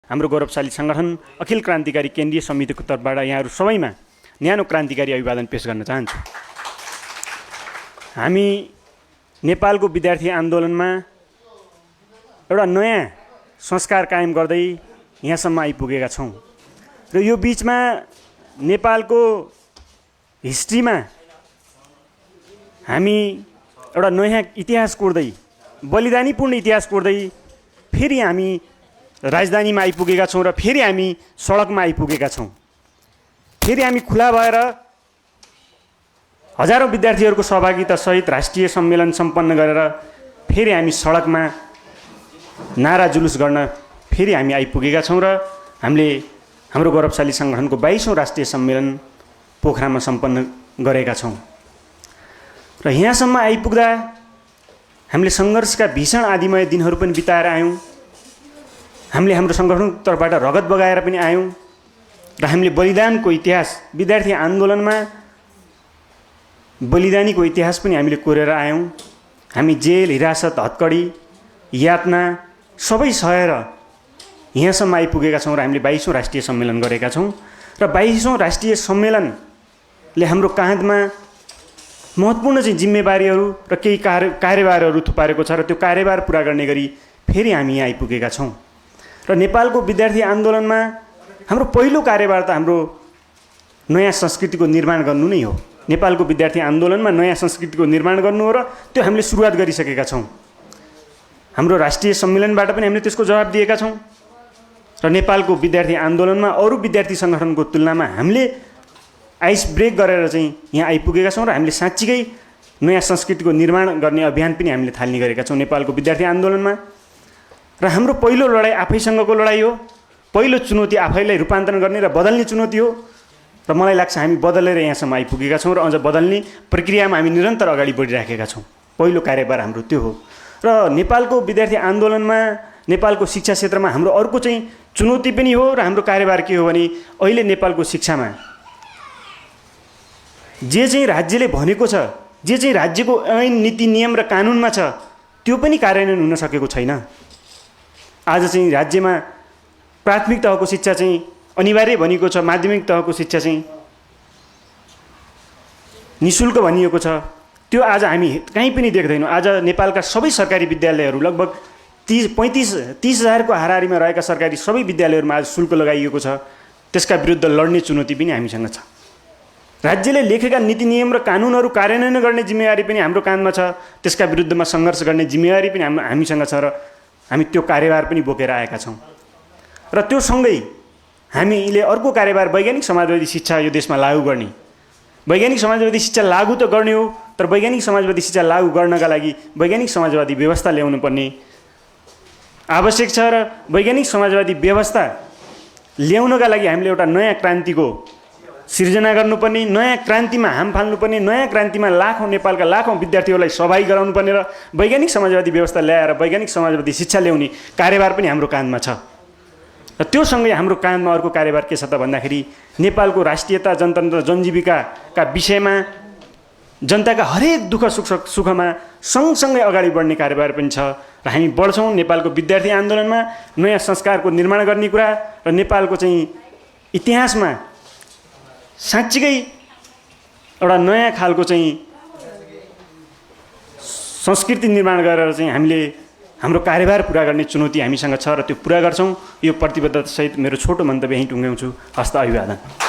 हाम्रो गौरवशाली संगठन अखिल क्रान्तिकारी केन्द्रीय समितिको तर्फबाट यहाँहरू सबैमा न्यानो क्रान्तिकारी अभिवादन पेश गर्न चाहन्छु। हामी नेपालको विद्यार्थी आन्दोलनमा एउटा नयाँ संस्कार कायम गर्दै यहाँसम्म आइपुगेका छौँ र यो बीचमा नेपालको हिस्ट्रीमा हामी एउटा नयाँ इतिहास कोर्दै बलिदानीपूर्ण इतिहास कोर्दै फेरि हामी राजधानीमा आइपुगेका छौँ र फेरि हामी सडकमा आइपुगेका छौँ। फेरि हामी खुला भएर हजारौं विद्यार्थीहरूको सहभागिता सहित राष्ट्रिय सम्मेलन सम्पन्न गरेर फेरि हामी सडकमा नारा जुलुस गर्न फेरि हामी आइपुगेका छौँ र हामीले हाम्रो गौरवशाली संगठनको 22औं राष्ट्रिय सम्मेलन पोखरामा सम्पन्न गरेका छौँ र यहाँसम्म आइपुग्दा हामीले सङ्घर्षका भीषण आदिमय दिनहरू पनि बिताएर आयौँ। हामीले हाम्रो संगठनको तर्फबाट रगत बगाएर पनि आयौँ र हामीले बलिदानको इतिहास विद्यार्थी आन्दोलनमा बलिदानीको इतिहास पनि हामीले कोरेर आयौँ। हामी जेल, हिरासत, हत्कडी, यातना सबै सहेर यहाँसम्म आइपुगेका छौँ र हामीले 22औं राष्ट्रिय सम्मेलन गरेका छौँ र 22औं राष्ट्रिय सम्मेलनले हाम्रो काँधमा महत्त्वपूर्ण चाहिँ जिम्मेवारीहरू र केही कार्यभारहरू थुपारेको छ र त्यो कार्यभार पुरा गर्ने गरी फेरि हामी यहाँ आइपुगेका छौँ र नेपालको विद्यार्थी आन्दोलनमा हाम्रो पहिलो कार्यभार त हाम्रो नयाँ संस्कृतिको निर्माण गर्नु नै हो। नेपालको विद्यार्थी आन्दोलनमा नयाँ संस्कृतिको निर्माण गर्नु हो र त्यो हामीले सुरुवात गरिसकेका छौँ। हाम्रो राष्ट्रिय सम्मेलनबाट पनि हामीले त्यसको जवाब दिएका छौँ र नेपालको विद्यार्थी आन्दोलनमा अरू विद्यार्थी सङ्गठनको तुलनामा हामीले आइस ब्रेक गरेर चाहिँ यहाँ आइपुगेका छौँ र हामीले साँच्चीकै नयाँ संस्कृतिको निर्माण गर्ने अभियान पनि हामीले थाल्ने गरेका छौँ नेपालको विद्यार्थी आन्दोलनमा। र हाम्रो पहिलो लडाइँ आफैसँगको लडाइँ हो। पहिलो चुनौती आफैलाई रूपान्तरण गर्ने र बदल्ने चुनौती हो र मलाई लाग्छ हामी बदलेर यहाँसम्म आइपुगेका छौँ र अझ बदल्ने प्रक्रियामा हामी निरन्तर अगाडि बढिराखेका छौँ। पहिलो कार्यभार हाम्रो त्यो हो र नेपालको विद्यार्थी आन्दोलनमा नेपालको शिक्षा क्षेत्रमा हाम्रो अर्को चाहिँ चुनौती पनि हो र हाम्रो कार्यभार के हो भने अहिले नेपालको शिक्षामा जे चाहिँ राज्यले भनेको छ, जे चाहिँ राज्यको ऐन, नीति, नियम र कानुनमा छ त्यो पनि कार्यान्वयन हुन सकेको छैन। आज चाहिँ राज्यमा प्राथमिक तहको शिक्षा चाहिँ अनिवार्य भनिएको छ, माध्यमिक तहको शिक्षा चाहिँ निशुल्क भनिएको छ, त्यो आज हामी कहीँ पनि देख्दैनौँ। आज नेपालका सबै सरकारी विद्यालयहरू लगभग 30,000 को हाराहारीमा रहेका सरकारी सबै विद्यालयहरूमा आज शुल्क लगाइएको छ। त्यसका विरुद्ध लड्ने चुनौती पनि हामीसँग छ। राज्यले लेखेका नीति नियम र कानुनहरू कार्यान्वयन गर्ने जिम्मेवारी पनि हाम्रो काँधमा छ। त्यसका विरुद्धमा सङ्घर्ष गर्ने जिम्मेवारी पनि हामीसँग छ र हामी त्यो कार्यभार पनि बोकेर आएका छौँ। र त्यो सँगै हामीले अर्को कार्यभार वैज्ञानिक समाजवादी शिक्षा यो देशमा लागू गर्ने। वैज्ञानिक समाजवादी शिक्षा लागू त गर्ने हो, तर वैज्ञानिक समाजवादी शिक्षा लागू गर्नका लागि वैज्ञानिक समाजवादी व्यवस्था ल्याउनु पर्ने आवश्यक छ र वैज्ञानिक समाजवादी व्यवस्था ल्याउनका लागि हामीले एउटा नयाँ क्रान्तिको सिर्जना गर्नुपर्ने, नयाँ क्रान्तिमा हाम फाल्नुपर्ने, नयाँ क्रान्तिमा नेपालका लाखौं विद्यार्थीहरूलाई सहभागी गराउनुपर्ने र वैज्ञानिक समाजवादी व्यवस्था ल्याएर वैज्ञानिक समाजवादी शिक्षा ल्याउने कार्यभार पनि हाम्रो काँधमा छ। र त्यो सँगै हाम्रो काँधमा अर्को कार्यभार के छ त भन्दाखेरि नेपालको राष्ट्रियता, जनतन्त्र, जनजीविकाका विषयमा जनताका हरेक दुःख सुखमा सँगसँगै अगाडि बढ्ने कार्यभार पनि छ र हामी बढ्छौँ। नेपालको विद्यार्थी आन्दोलनमा नयाँ संस्कारको निर्माण गर्ने कुरा र नेपालको चाहिँ इतिहासमा साँच्चीकै एउटा नयाँ खालको चाहिँ संस्कृति निर्माण गरेर चाहिँ हामीले हाम्रो कार्यभार पुरा गर्ने चुनौती हामीसँग छ र त्यो पुरा गर्छौँ। यो प्रतिबद्धतासहित मेरो छोटो मन्तव्य यहीँ टुङ्ग्याउँछु। हस्त, अभिवादन।